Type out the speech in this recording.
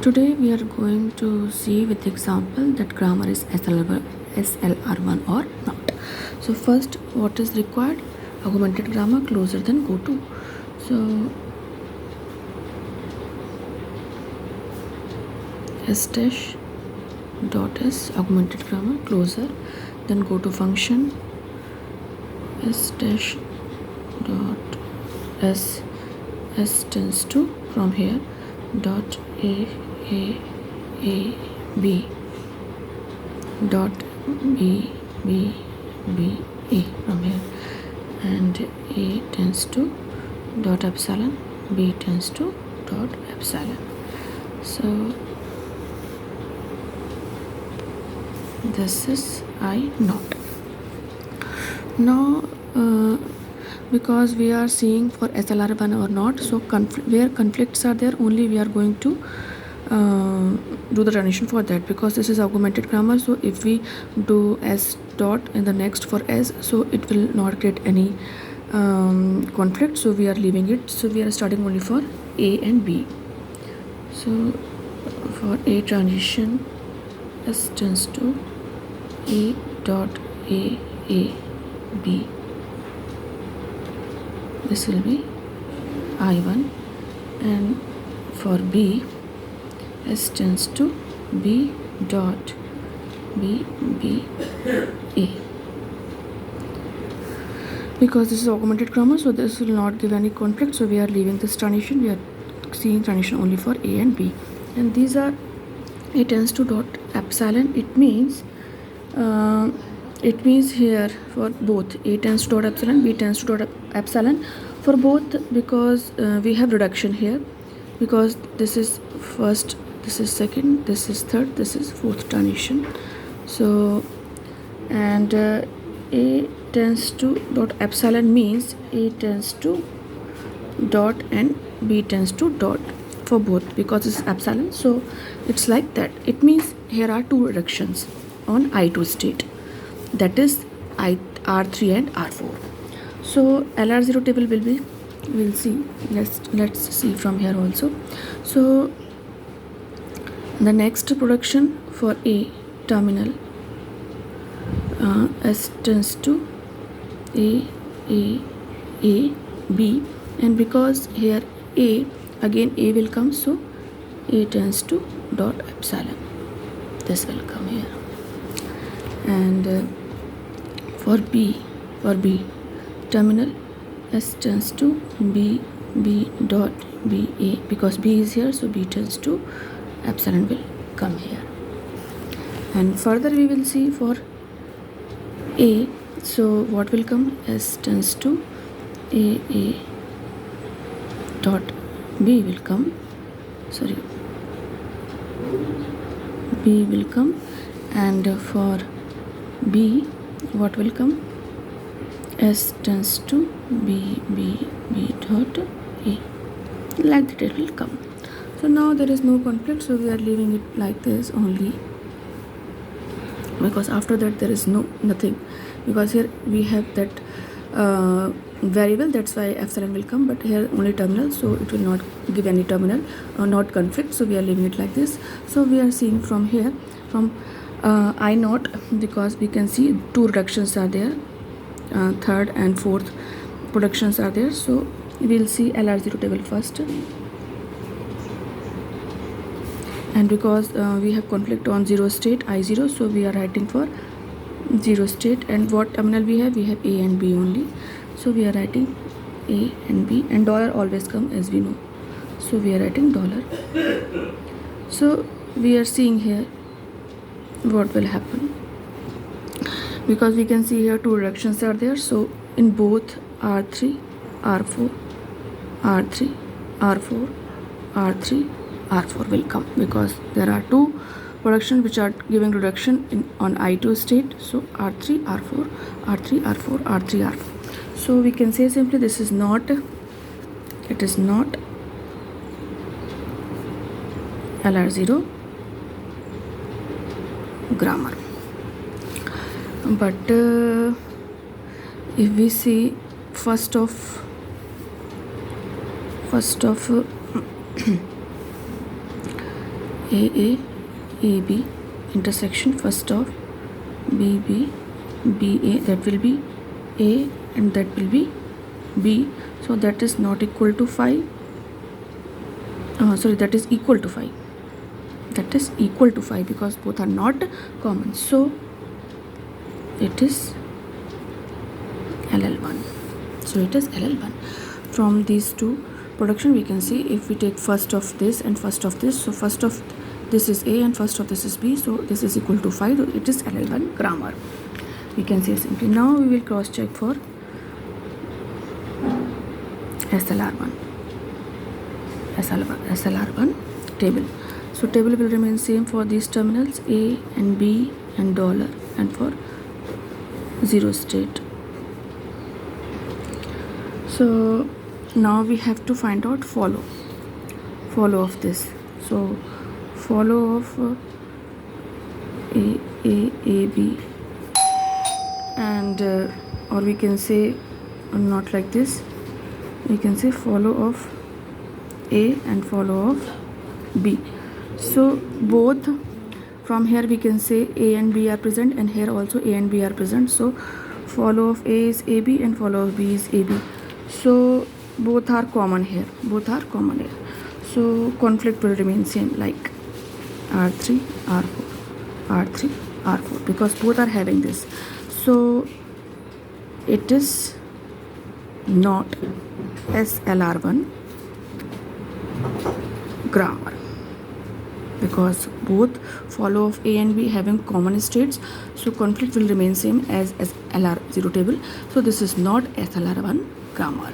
Today we are going to see with the example that grammar is SLR1 or not. So first, what is required? Augmented grammar closer than go to. So s dash dot s augmented grammar closer, then go to function s dash dot s tends to from here dot a b dot b a from here, and a tends to dot epsilon, b tends to dot epsilon. So this is I not. Now because we are seeing for SLR1 or not, so where conflicts are there, only we are going to do the transition for that, because this is augmented grammar. So if we do s dot in the next for s, so it will not create any conflict, so we are leaving it. So we are starting only for a and b. So for a transition, s tends to a dot a b, this will be I1, and for b, s tends to b dot b a. Because this is augmented grammar, so this will not give any conflict, so we are leaving this transition. We are seeing transition only for a and b, and these are a tends to dot epsilon. It means here for both a tends to dot epsilon, b tends to dot epsilon for both, because we have reduction here, because this is first, this is second, this is third, this is fourth transition. So and a tends to dot epsilon means a tends to dot and b tends to dot for both, because it's epsilon, so it's like that. It means here are two reductions on I2 state, that is R3 and R4. So LR0 table will be, we'll see, let's see from here also. So the next production for a terminal, s tends to a b, and because here a, again a will come, so a tends to dot epsilon, this will come here. And for b terminal, s tends to b dot b a, because b is here, so b tends to epsilon will come here. And further we will see for a, so what will come, s tends to a dot b will come, sorry, b will come, and for b what will come, s tends to b dot a, like that it will come. So now there is no conflict, so we are leaving it like this only, because after that there is nothing, because here we have that variable, that's why epsilon will come, but here only terminal, so it will not give any terminal or not conflict, so we are leaving it like this. So we are seeing from here, from I naught, because we can see two reductions are there, third and fourth productions are there. So we'll see LR0 table first, and because we have conflict on 0 state I0, so we are writing for 0 state, and what terminal we have a and b only, so we are writing a and b, and dollar always come as we know, so we are writing dollar. So we are seeing here what will happen, because we can see here two reductions are there, so in both R3 R4 R3 R4 R3 R4 will come, because there are two productions which are giving reduction on I2 state, so R3 R4 R3 R4 R3 R4. So we can say simply this is not, it is not LR0 grammar. But if we see first of AA, AB intersection first of BB, BA, that will be A and that will be B. So that is not equal to 5. That is equal to 5. That is equal to 5 because both are not common. So it is LL1. So it is LL1. From these two production we can see, if we take first of this and first of this, so first of this is A and first of this is B, so this is equal to 5. So it is LL1 grammar. We can say simply. Now we will cross check for SLR1. SLR1 table. So table will remain same for these terminals A and B and dollar and for 0 state. So now we have to find out follow of this. So follow of A, B, and or we can say not like this, we can say follow of A and follow of B. So both from here we can say A and B are present, and here also A and B are present. So follow of A is AB and follow of B is AB. So both are common here. So conflict will remain same, like R3, R4, R3, R4, because both are having this. So it is not SLR1 grammar, because both follow of A and B having common states. So conflict will remain same as LR0 table. So this is not SLR1 grammar.